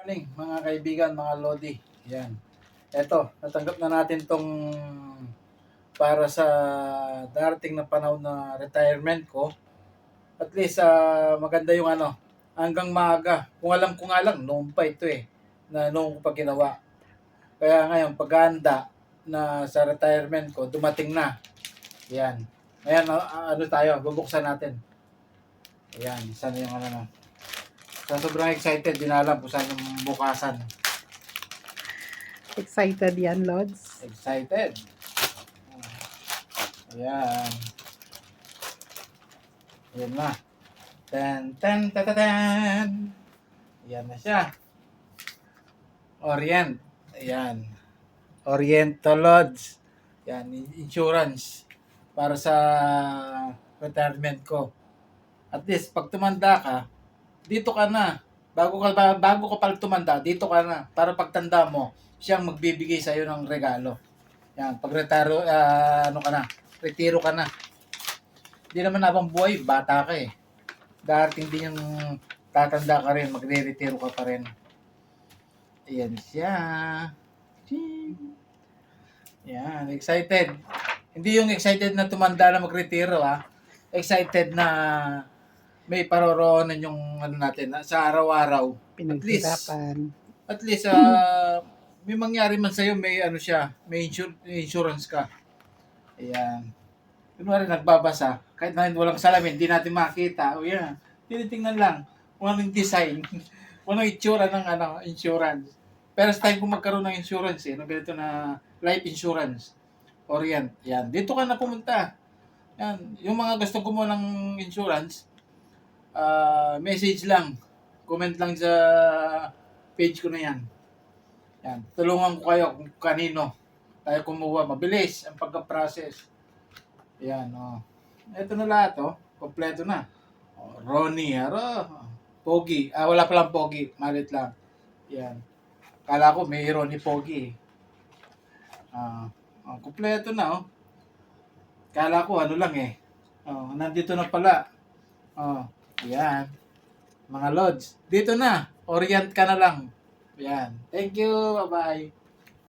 morning mga kaibigan, mga Lodi. Yan. Eto, natanggap na natin tong para sa darating na panahon na retirement ko. At least maganda yung hanggang maaga. Kung alam ko nga lang, noon pa ito na noon ko pa ginawa. Kaya ngayon, paghahanda na sa retirement ko, dumating na. Yan. Ayan, tayo, bubuksan natin. Ayan, sana yung Sa sobrang excited, din alam kung saan yung bukasan. Excited yan, Lods? Excited. Ayan. Ayan na. Tan, tan, tan, tan, tan. Ayan na siya. Orient. Ayan. Oriental Lodge. Ayan, insurance. Para sa retirement ko. At least, pag tumanda ka, dito ka na. Bago ka pala tumanda, dito ka na. Para pagtanda mo, siyang magbibigay sa iyo ng regalo. Yan, pag retiro retiro ka na. Hindi naman habang buhay, bata ka eh. Darating din yung tatanda ka rin, magre-retiro ka pa rin. Ayan siya. Yan, excited. Hindi yung excited na tumanda na magretiro Excited na may paroroonan yung natin sa araw-araw. Pinaghirapan. At least may mangyari man sa'yo, may may insurance ka. Ayan. Kunwari nagbabasa, kahit na walang salamin, hindi natin makita. O yan, tinitingnan lang kung anong design, kung anong itsura ng insurance. Pero sa time kung magkaroon ng insurance, ganito na life insurance, Orient, yan. Dito ka na pumunta. Yan. Yung mga gusto kumuha ng insurance, message lang. Comment lang sa page ko na yan. Yan. Tulungan ko kayo kung kanino tayo kumuha. Mabilis ang pagka-process. Yan, Ito na lahat, kompleto na. Ronnie, Pogi. Wala palang Pogi. Malit lang. Yan. Kala ko may Ronnie Pogi. Kompleto na, Kala ko lang nandito na pala. Yan. Mga Lods. Dito na. Orient ka na lang. Yan. Thank you. Bye-bye.